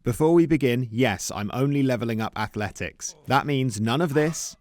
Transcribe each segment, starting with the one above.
Before we begin, yes, I'm only leveling up athletics. That means none of this,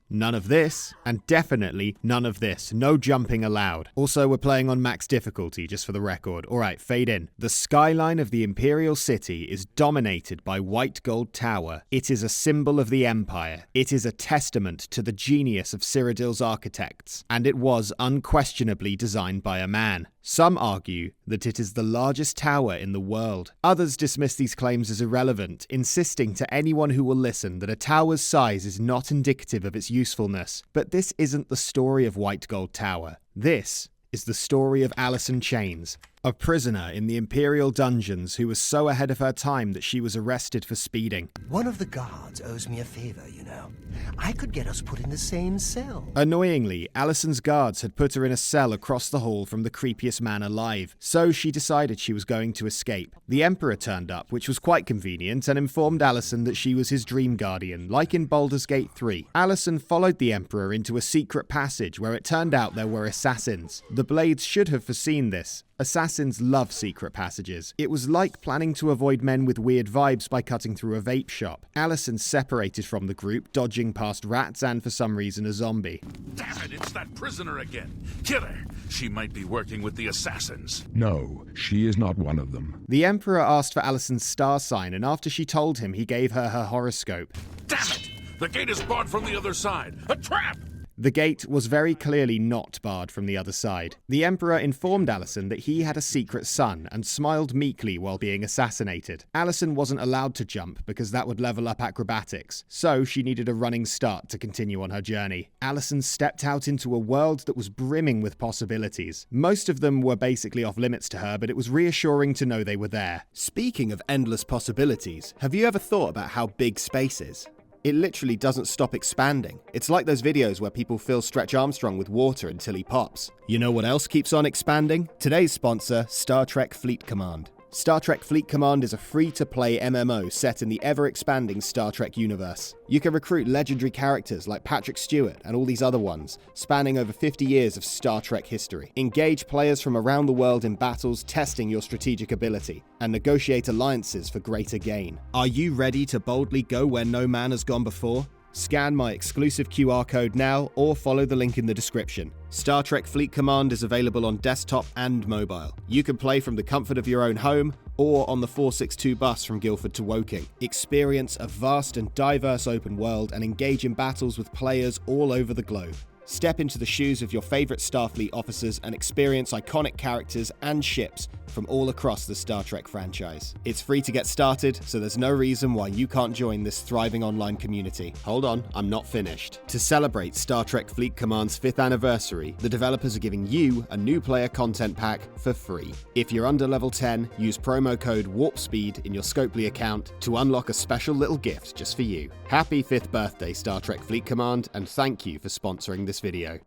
and definitely none of this. No jumping allowed. Also, we're playing on max difficulty, just for the record. Alright, fade in. The skyline of the Imperial City is dominated by white gold tower. It is a symbol of the Empire. It is a testament to the genius of Cyrodiil's architects, and it was unquestionably designed by a man. Some argue that it is the largest tower in the world. Others dismiss these claims as irrelevant, insisting to anyone who will listen that a tower's size is not indicative of its usefulness. But this isn't the story of White Gold Tower. This is the story of Alison Chains, a prisoner in the Imperial dungeons who was so ahead of her time that she was arrested for speeding. One of the guards owes me a favor, you know. I could get us put in the same cell. Annoyingly, Alison's guards had put her in a cell across the hall from the creepiest man alive, so she decided she was going to escape. The Emperor turned up, which was quite convenient, and informed Alison that she was his dream guardian, like in Baldur's Gate 3. Alison followed the Emperor into a secret passage where it turned out there were assassins. The Blades should have foreseen this. Assassins love secret passages. It was like planning to avoid men with weird vibes by cutting through a vape shop. Alison separated from the group, dodging past rats and for some reason a zombie. Damn it, it's that prisoner again. Kill her. She might be working with the assassins. No, she is not one of them. The Emperor asked for Alison's star sign, and after she told him, he gave her her horoscope. Damn it! The gate is barred from the other side. A trap! The gate was very clearly not barred from the other side. The Emperor informed Alison that he had a secret son and smiled meekly while being assassinated. Alison wasn't allowed to jump because that would level up acrobatics, so she needed a running start to continue on her journey. Alison stepped out into a world that was brimming with possibilities. Most of them were basically off limits to her, but it was reassuring to know they were there. Speaking of endless possibilities, have you ever thought about how big space is? It literally doesn't stop expanding. It's like those videos where people fill Stretch Armstrong with water until he pops. You know what else keeps on expanding? Today's sponsor, Star Trek Fleet Command. Star Trek Fleet Command is a free-to-play MMO set in the ever-expanding Star Trek universe. You can recruit legendary characters like Patrick Stewart and all these other ones, spanning over 50 years of Star Trek history. Engage players from around the world in battles, testing your strategic ability, and negotiate alliances for greater gain. Are you ready to boldly go where no man has gone before? Scan my exclusive QR code now or follow the link in the description. Star Trek Fleet Command is available on desktop and mobile. You can play from the comfort of your own home or on the 462 bus from Guildford to Woking. Experience a vast and diverse open world and engage in battles with players all over the globe. Step into the shoes of your favourite Starfleet officers and experience iconic characters and ships from all across the Star Trek franchise. It's free to get started, so there's no reason why you can't join this thriving online community. Hold on, I'm not finished. To celebrate Star Trek Fleet Command's 5th anniversary, the developers are giving you a new player content pack for free. If you're under level 10, use promo code WARPSPEED in your Scopely account to unlock a special little gift just for you. Happy 5th birthday, Star Trek Fleet Command, and thank you for sponsoring this video.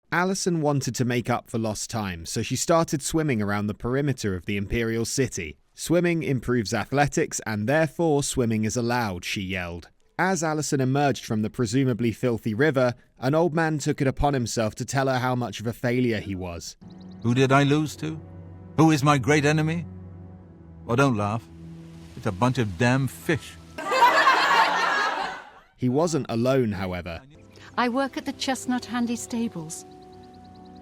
Alison wanted to make up for lost time, so she started swimming around the perimeter of the Imperial City. Swimming improves athletics, and therefore swimming is allowed, she yelled. As Alison emerged from the presumably filthy river, an old man took it upon himself to tell her how much of a failure he was. Who did I lose to? Who is my great enemy? Oh, don't laugh. It's a bunch of damn fish. He wasn't alone, however. I work at the Chestnut Handy Stables.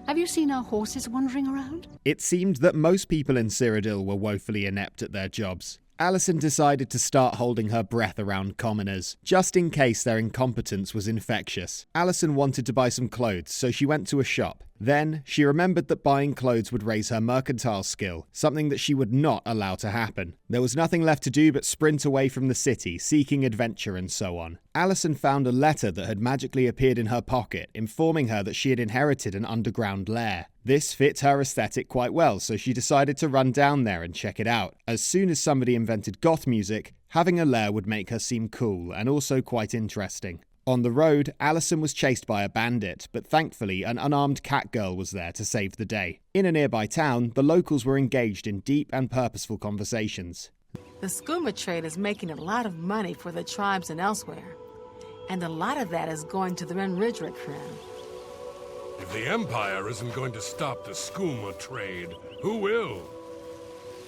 Have you seen our horses wandering around? It seemed that most people in Cyrodiil were woefully inept at their jobs. Alison decided to start holding her breath around commoners, just in case their incompetence was infectious. Alison wanted to buy some clothes, so she went to a shop. Then, she remembered that buying clothes would raise her mercantile skill, something that she would not allow to happen. There was nothing left to do but sprint away from the city, seeking adventure and so on. Alison found a letter that had magically appeared in her pocket, informing her that she had inherited an underground lair. This fit her aesthetic quite well, so she decided to run down there and check it out. As soon as somebody invented goth music, having a lair would make her seem cool and also quite interesting. On the road, Alison was chased by a bandit, but thankfully an unarmed cat girl was there to save the day. In a nearby town, the locals were engaged in deep and purposeful conversations. The skooma trade is making a lot of money for the tribes and elsewhere, and a lot of that is going to the Renridric crown. If the Empire isn't going to stop the skooma trade, who will?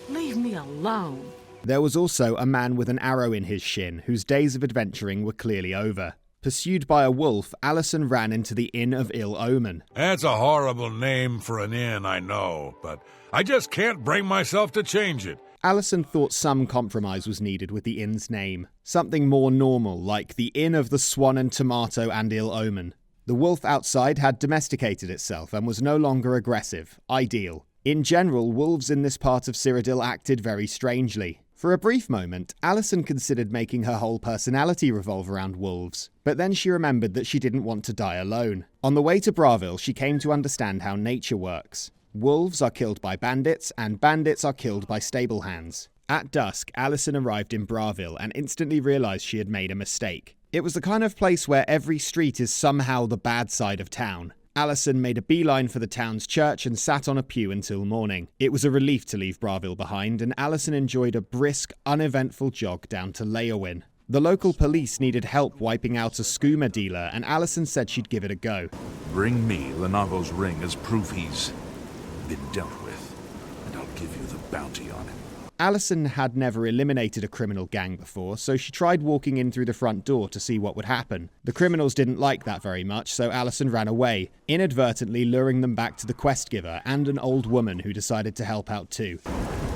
Leave me alone. There was also a man with an arrow in his shin, whose days of adventuring were clearly over. Pursued by a wolf, Alison ran into the Inn of Ill Omen. That's a horrible name for an inn, I know, but I just can't bring myself to change it. Alison thought some compromise was needed with the inn's name. Something more normal, like the Inn of the Swan and Tomato and Ill Omen. The wolf outside had domesticated itself and was no longer aggressive. Ideal. In general, wolves in this part of Cyrodiil acted very strangely. For a brief moment, Alison considered making her whole personality revolve around wolves, but then she remembered that she didn't want to die alone. On the way to Bravil, she came to understand how nature works. Wolves are killed by bandits, and bandits are killed by stable hands. At dusk, Alison arrived in Bravil and instantly realised she had made a mistake. It was the kind of place where every street is somehow the bad side of town. Alison made a beeline for the town's church and sat on a pew until morning. It was a relief to leave Bravil behind, and Alison enjoyed a brisk, uneventful jog down to Leowin. The local police needed help wiping out a skooma dealer, and Alison said she'd give it a go. Bring me Lenavo's ring as proof he's been dealt with, and I'll give you the bounty on him. Alison had never eliminated a criminal gang before, so she tried walking in through the front door to see what would happen. The criminals didn't like that very much, so Alison ran away, inadvertently luring them back to the quest giver and an old woman who decided to help out too.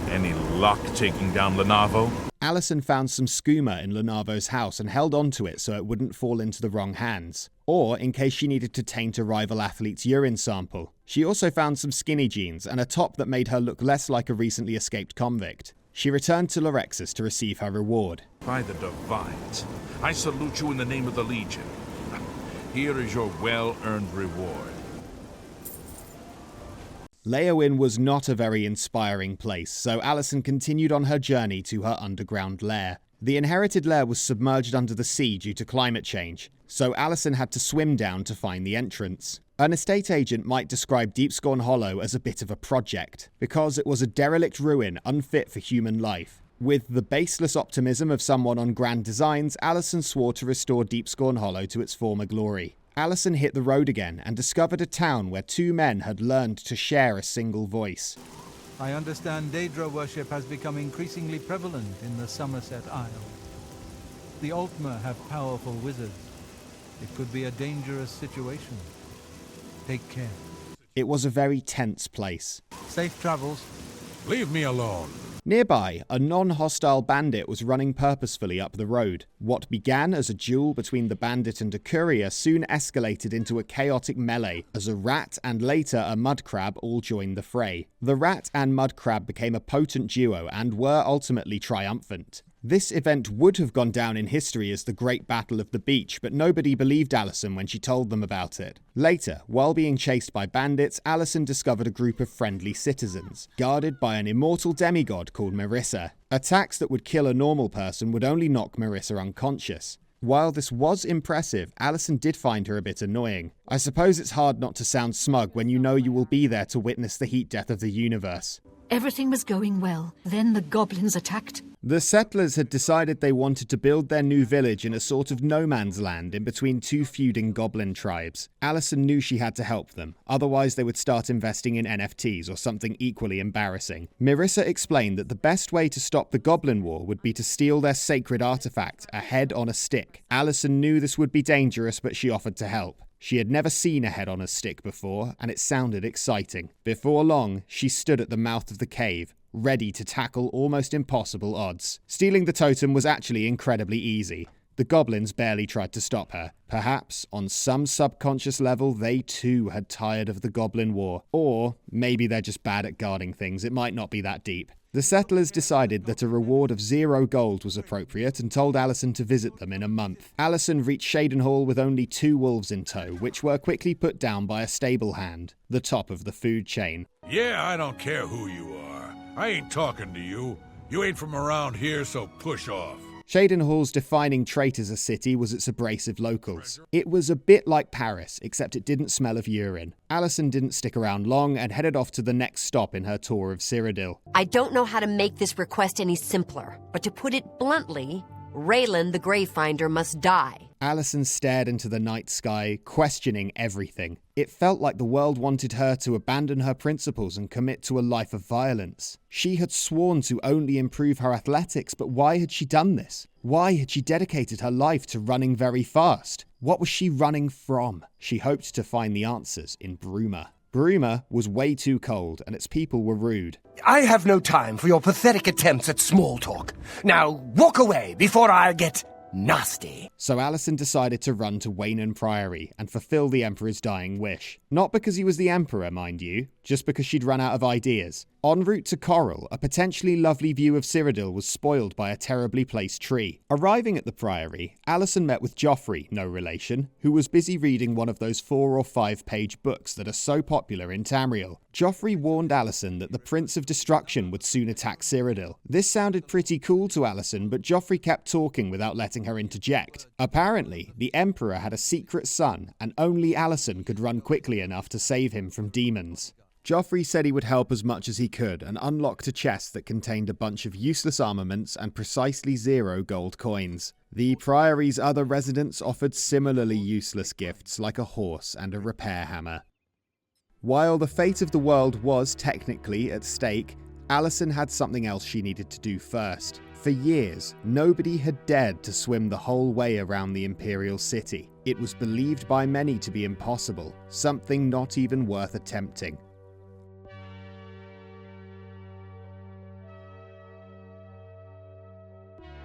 Any luck taking down Lenavo? Alison found some skooma in Lenavo's house and held onto it so it wouldn't fall into the wrong hands, or in case she needed to taint a rival athlete's urine sample. She also found some skinny jeans and a top that made her look less like a recently escaped convict. She returned to Lorexus to receive her reward. By the Divines, I salute you in the name of the Legion. Here is your well-earned reward. Leowin was not a very inspiring place, so Alison continued on her journey to her underground lair. The inherited lair was submerged under the sea due to climate change, so Alison had to swim down to find the entrance. An estate agent might describe Deepscorn Hollow as a bit of a project, because it was a derelict ruin unfit for human life. With the baseless optimism of someone on grand designs, Alison swore to restore Deepscorn Hollow to its former glory. Alison hit the road again and discovered a town where two men had learned to share a single voice. I understand Daedra worship has become increasingly prevalent in the Somerset Isle. The Altmer have powerful wizards. It could be a dangerous situation. Take care. It was a very tense place. Safe travels. Leave me alone. Nearby, a non-hostile bandit was running purposefully up the road. What began as a duel between the bandit and a courier soon escalated into a chaotic melee as a rat and later a mud crab all joined the fray. The rat and mud crab became a potent duo and were ultimately triumphant. This event would have gone down in history as the Great Battle of the Beach, but nobody believed Alison when she told them about it. Later, while being chased by bandits, Alison discovered a group of friendly citizens, guarded by an immortal demigod called Marissa. Attacks that would kill a normal person would only knock Marissa unconscious. While this was impressive, Alison did find her a bit annoying. I suppose it's hard not to sound smug when you know you will be there to witness the heat death of the universe. Everything was going well. Then the goblins attacked. The settlers had decided they wanted to build their new village in a sort of no man's land in between two feuding goblin tribes. Alison knew she had to help them, otherwise they would start investing in NFTs or something equally embarrassing. Marissa explained that the best way to stop the goblin war would be to steal their sacred artifact, a head on a stick. Alison knew this would be dangerous, but she offered to help. She had never seen a head on a stick before, and it sounded exciting. Before long, she stood at the mouth of the cave, ready to tackle almost impossible odds. Stealing the totem was actually incredibly easy. The goblins barely tried to stop her. Perhaps, on some subconscious level, they too had tired of the goblin war. Or maybe they're just bad at guarding things. It might not be that deep. The settlers decided that a reward of 0 gold was appropriate and told Alison to visit them in a month. Alison reached Shaidenhall with only 2 wolves in tow, which were quickly put down by a stable hand, the top of the food chain. Yeah, I don't care who you are. I ain't talking to you. You ain't from around here, so push off. Shaidenhall's defining trait as a city was its abrasive locals. It was a bit like Paris, except it didn't smell of urine. Alison didn't stick around long and headed off to the next stop in her tour of Cyrodiil. I don't know how to make this request any simpler, but to put it bluntly, Raylan the Gravefinder must die. Alison stared into the night sky, questioning everything. It felt like the world wanted her to abandon her principles and commit to a life of violence. She had sworn to only improve her athletics, but why had she done this? Why had she dedicated her life to running very fast? What was she running from? She hoped to find the answers in Bruma. Bruma was way too cold, and its people were rude. I have no time for your pathetic attempts at small talk. Now walk away before I get nasty. So Alison decided to run to Waynon Priory and fulfill the Emperor's dying wish. Not because he was the Emperor, mind you, just because she'd run out of ideas. En route to Corral, a potentially lovely view of Cyrodiil was spoiled by a terribly placed tree. Arriving at the Priory, Alison met with Jauffre, no relation, who was busy reading one of those 4 or 5 page books that are so popular in Tamriel. Jauffre warned Alison that the Prince of Destruction would soon attack Cyrodiil. This sounded pretty cool to Alison, but Jauffre kept talking without letting her interject. Apparently, the Emperor had a secret son, and only Alison could run quickly enough to save him from demons. Jauffre said he would help as much as he could and unlocked a chest that contained a bunch of useless armaments and precisely 0 gold coins. The Priory's other residents offered similarly useless gifts like a horse and a repair hammer. While the fate of the world was technically at stake, Alison had something else she needed to do first. For years, nobody had dared to swim the whole way around the Imperial City. It was believed by many to be impossible, something not even worth attempting.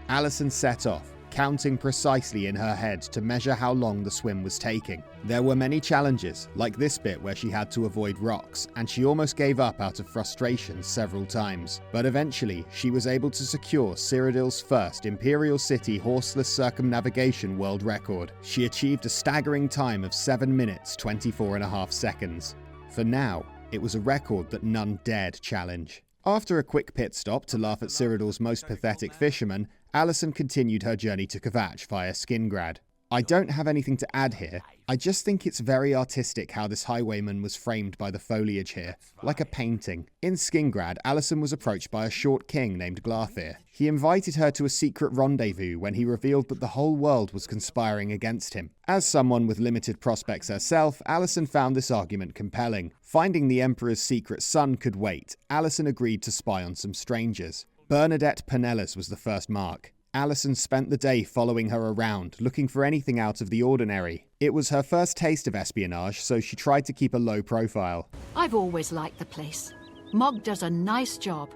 Alison set off, counting precisely in her head to measure how long the swim was taking. There were many challenges, like this bit where she had to avoid rocks, and she almost gave up out of frustration several times. But eventually, she was able to secure Cyrodiil's first Imperial City horseless circumnavigation world record. She achieved a staggering time of 7 minutes 24.5 seconds. For now, it was a record that none dared challenge. After a quick pit stop to laugh at Cyrodiil's most pathetic fisherman, Alison continued her journey to Kvatch via Skingrad. I don't have anything to add here. I just think it's very artistic how this highwayman was framed by the foliage here, like a painting. In Skingrad, Alison was approached by a short king named Glarthir. He invited her to a secret rendezvous when he revealed that the whole world was conspiring against him. As someone with limited prospects herself, Alison found this argument compelling. Finding the Emperor's secret son could wait. Alison agreed to spy on some strangers. Bernadette Penellas was the first mark. Alison spent the day following her around, looking for anything out of the ordinary. It was her first taste of espionage, so she tried to keep a low profile. I've always liked the place. Mog does a nice job,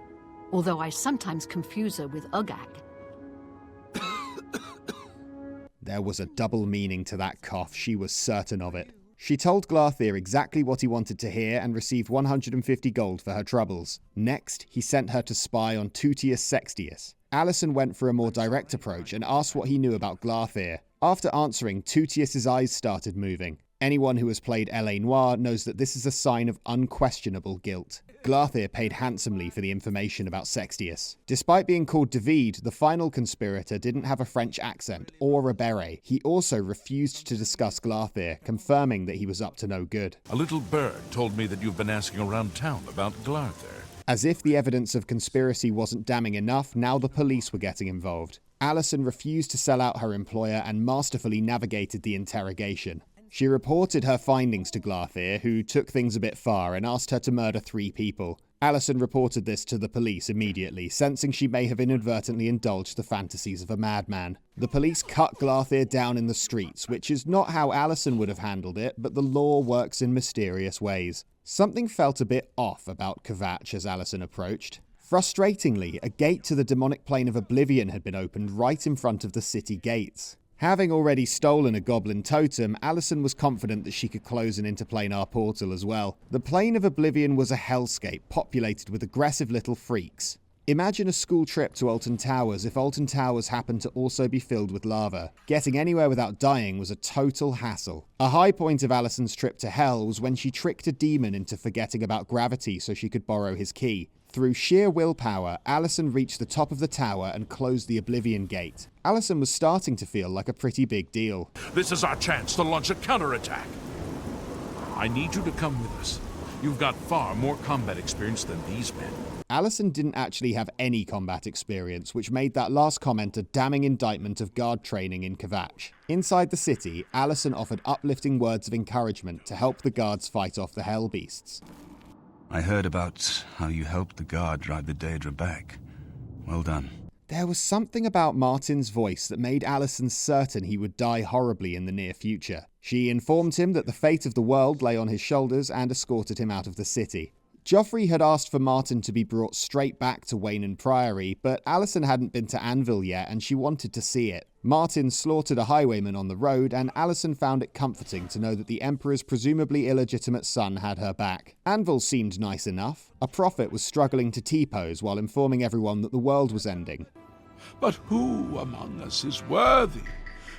although I sometimes confuse her with Ugag. There was a double meaning to that cough, she was certain of it. She told Glarthir exactly what he wanted to hear and received 150 gold for her troubles. Next, he sent her to spy on Tutius Sextius. Alison went for a more direct approach and asked what he knew about Glarthir. After answering, Tutius's eyes started moving. Anyone who has played L.A. Noire knows that this is a sign of unquestionable guilt. Glarthir paid handsomely for the information about Sextius. Despite being called David, the final conspirator didn't have a French accent or a beret. He also refused to discuss Glarthir, confirming that he was up to no good. A little bird told me that you've been asking around town about Glarthir. As if the evidence of conspiracy wasn't damning enough, now the police were getting involved. Alison refused to sell out her employer and masterfully navigated the interrogation. She reported her findings to Glarthir, who took things a bit far and asked her to murder 3 people. Alison reported this to the police immediately, sensing she may have inadvertently indulged the fantasies of a madman. The police cut Glarthir down in the streets, which is not how Alison would have handled it, but the law works in mysterious ways. Something felt a bit off about Kvatch as Alison approached. Frustratingly, a gate to the demonic plane of Oblivion had been opened right in front of the city gates. Having already stolen a goblin totem, Alison was confident that she could close an interplanar portal as well. The plane of Oblivion was a hellscape populated with aggressive little freaks. Imagine a school trip to Alton Towers if Alton Towers happened to also be filled with lava. Getting anywhere without dying was a total hassle. A high point of Alison's trip to hell was when she tricked a demon into forgetting about gravity so she could borrow his key. Through sheer willpower, Alison reached the top of the tower and closed the Oblivion gate. Alison was starting to feel like a pretty big deal. This is our chance to launch a counterattack. I need you to come with us. You've got far more combat experience than these men. Alison didn't actually have any combat experience, which made that last comment a damning indictment of guard training in Kvatch. Inside the city, Alison offered uplifting words of encouragement to help the guards fight off the hell beasts. I heard about how you helped the guard drive the Daedra back. Well done. There was something about Martin's voice that made Alison certain he would die horribly in the near future. She informed him that the fate of the world lay on his shoulders and escorted him out of the city. Jauffre had asked for Martin to be brought straight back to Wayne Priory, but Alison hadn't been to Anvil yet and she wanted to see it. Martin slaughtered a highwayman on the road, and Alison found it comforting to know that the Emperor's presumably illegitimate son had her back. Anvil seemed nice enough. A prophet was struggling to T-pose while informing everyone that the world was ending. But who among us is worthy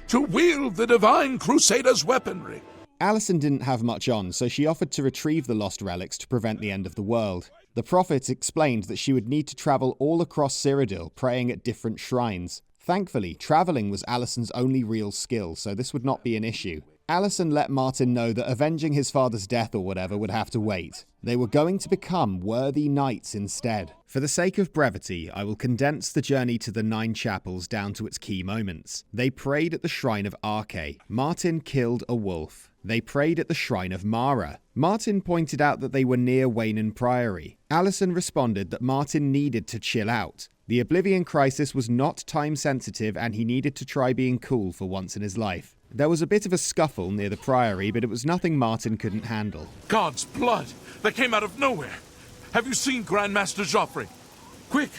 to wield the Divine Crusader's weaponry? Alison didn't have much on, so she offered to retrieve the lost relics to prevent the end of the world. The prophet explained that she would need to travel all across Cyrodiil, praying at different shrines. Thankfully, travelling was Alison's only real skill, so this would not be an issue. Alison let Martin know that avenging his father's death or whatever would have to wait. They were going to become worthy knights instead. For the sake of brevity, I will condense the journey to the 9 chapels down to its key moments. They prayed at the shrine of Arche. Martin killed a wolf. They prayed at the shrine of Mara. Martin pointed out that they were near Wayne Priory. Alison responded that Martin needed to chill out. The Oblivion crisis was not time sensitive and he needed to try being cool for once in his life. There was a bit of a scuffle near the Priory, but it was nothing Martin couldn't handle. God's blood that came out of nowhere. Have you seen Grandmaster Jauffre? Quick,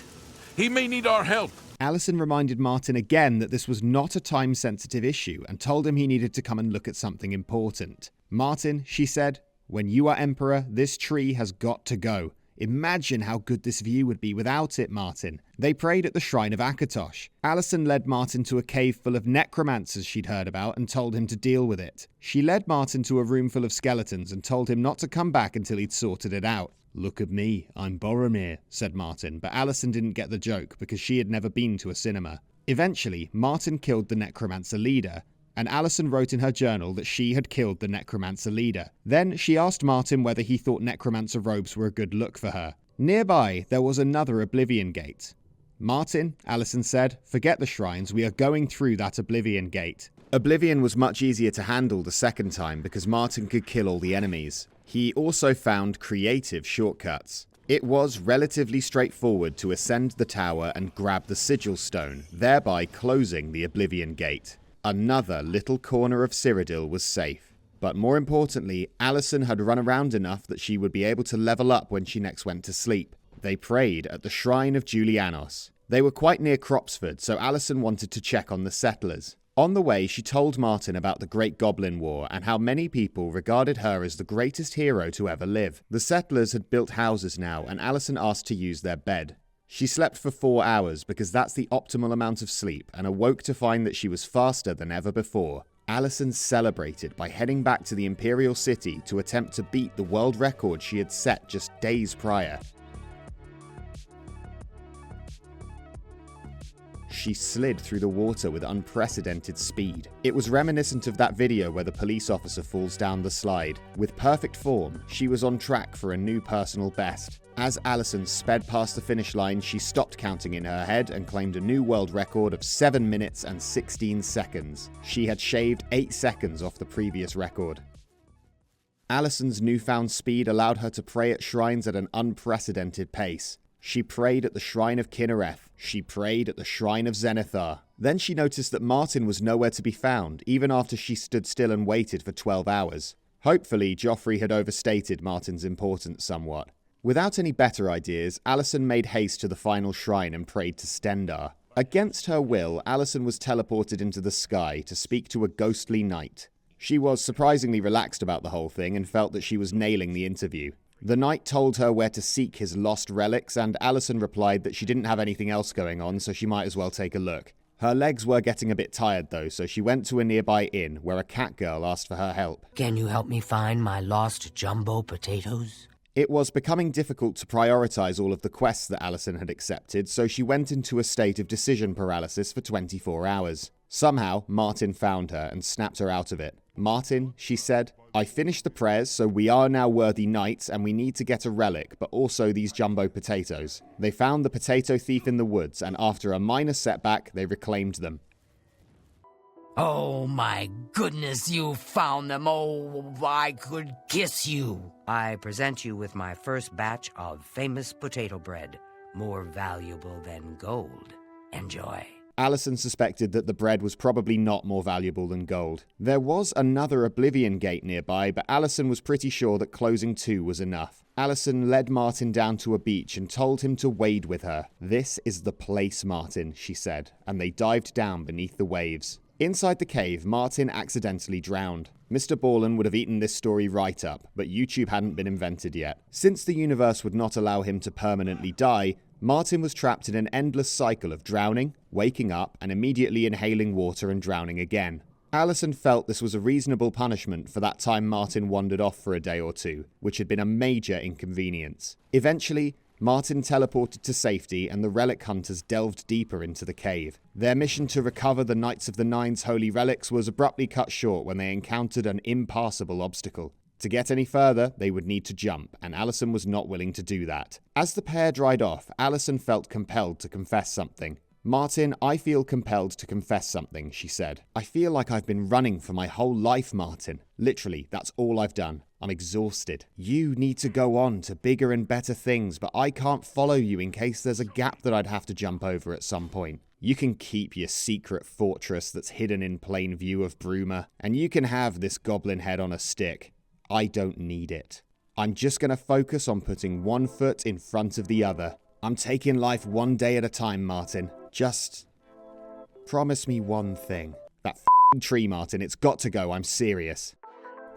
he may need our help. Alison reminded Martin again that this was not a time-sensitive issue and told him he needed to come and look at something important. Martin, she said, when you are Emperor, this tree has got to go. Imagine how good this view would be without it, Martin. They prayed at the shrine of Akatosh. Alison led Martin to a cave full of necromancers she'd heard about and told him to deal with it. She led Martin to a room full of skeletons and told him not to come back until he'd sorted it out. Look at me, I'm Boromir, said Martin, but Alison didn't get the joke because she had never been to a cinema. Eventually, Martin killed the necromancer leader, and Alison wrote in her journal that she had killed the necromancer leader. Then she asked Martin whether he thought necromancer robes were a good look for her. Nearby, there was another Oblivion gate. Martin, Alison said, forget the shrines, we are going through that Oblivion gate. Oblivion was much easier to handle the second time because Martin could kill all the enemies. He also found creative shortcuts. It was relatively straightforward to ascend the tower and grab the sigil stone, thereby closing the Oblivion gate. Another little corner of Cyrodiil was safe. But more importantly, Alison had run around enough that she would be able to level up when she next went to sleep. They prayed at the shrine of Julianos. They were quite near Cropsford, so Alison wanted to check on the settlers. On the way, she told Martin about the Great Goblin War and how many people regarded her as the greatest hero to ever live. The settlers had built houses now, and Alison asked to use their bed. She slept for 4 hours because that's the optimal amount of sleep, and awoke to find that she was faster than ever before. Alison celebrated by heading back to the Imperial City to attempt to beat the world record she had set just days prior. She slid through the water with unprecedented speed. It was reminiscent of that video where the police officer falls down the slide. With perfect form, she was on track for a new personal best. As Alison sped past the finish line, she stopped counting in her head and claimed a new world record of 7 minutes and 16 seconds. She had shaved 8 seconds off the previous record. Alison's newfound speed allowed her to pray at shrines at an unprecedented pace. She prayed at the shrine of Kinnereth. She prayed at the shrine of Zenithar. Then she noticed that Martin was nowhere to be found, even after she stood still and waited for 12 hours. Hopefully, Jauffre had overstated Martin's importance somewhat. Without any better ideas, Alison made haste to the final shrine and prayed to Stendar. Against her will, Alison was teleported into the sky to speak to a ghostly knight. She was surprisingly relaxed about the whole thing and felt that she was nailing the interview. The knight told her where to seek his lost relics, and Alison replied that she didn't have anything else going on, so she might as well take a look. Her legs were getting a bit tired though, so she went to a nearby inn where a cat girl asked for her help. Can you help me find my lost jumbo potatoes? It was becoming difficult to prioritize all of the quests that Alison had accepted, so she went into a state of decision paralysis for 24 hours. Somehow, Martin found her and snapped her out of it. "Martin," she said, "I finished the prayers, so we are now worthy knights, and we need to get a relic, but also these jumbo potatoes." They found the potato thief in the woods, and after a minor setback, they reclaimed them. Oh my goodness, you found them. Oh, I could kiss you. I present you with my first batch of famous potato bread, more valuable than gold. Enjoy. Alison suspected that the bread was probably not more valuable than gold. There was another Oblivion gate nearby, but Alison was pretty sure that closing 2 was enough. Alison led Martin down to a beach and told him to wade with her. "This is the place, Martin," she said, and they dived down beneath the waves. Inside the cave, Martin accidentally drowned. Mr. Borland would have eaten this story right up, but YouTube hadn't been invented yet. Since the universe would not allow him to permanently die, Martin was trapped in an endless cycle of drowning, waking up, and immediately inhaling water and drowning again. Alison felt this was a reasonable punishment for that time Martin wandered off for a day or two, which had been a major inconvenience. Eventually, Martin teleported to safety and the relic hunters delved deeper into the cave. Their mission to recover the Knights of the Nine's holy relics was abruptly cut short when they encountered an impassable obstacle. To get any further, they would need to jump, and Alison was not willing to do that. As the pair dried off, Alison felt compelled to confess something. "Martin, I feel compelled to confess something," she said. "I feel like I've been running for my whole life, Martin. Literally, that's all I've done. I'm exhausted. You need to go on to bigger and better things, but I can't follow you in case there's a gap that I'd have to jump over at some point. You can keep your secret fortress that's hidden in plain view of Bruma, and you can have this goblin head on a stick. I don't need it. I'm just going to focus on putting one foot in front of the other. I'm taking life one day at a time, Martin. Just promise me one thing." That f***ing tree, Martin. It's got to go. I'm serious.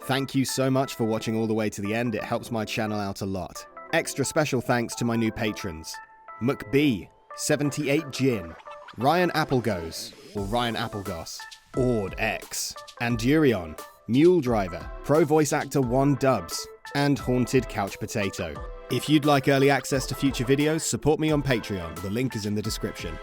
Thank you so much for watching all the way to the end. It helps my channel out a lot. Extra special thanks to my new patrons: McB, 78 Gin, Ryan Applegoes, or Ryan Applegoss, Ord X, Andurion, Mule Driver, Pro Voice Actor 1 Dubs, and Haunted Couch Potato. If you'd like early access to future videos, support me on Patreon. The link is in the description.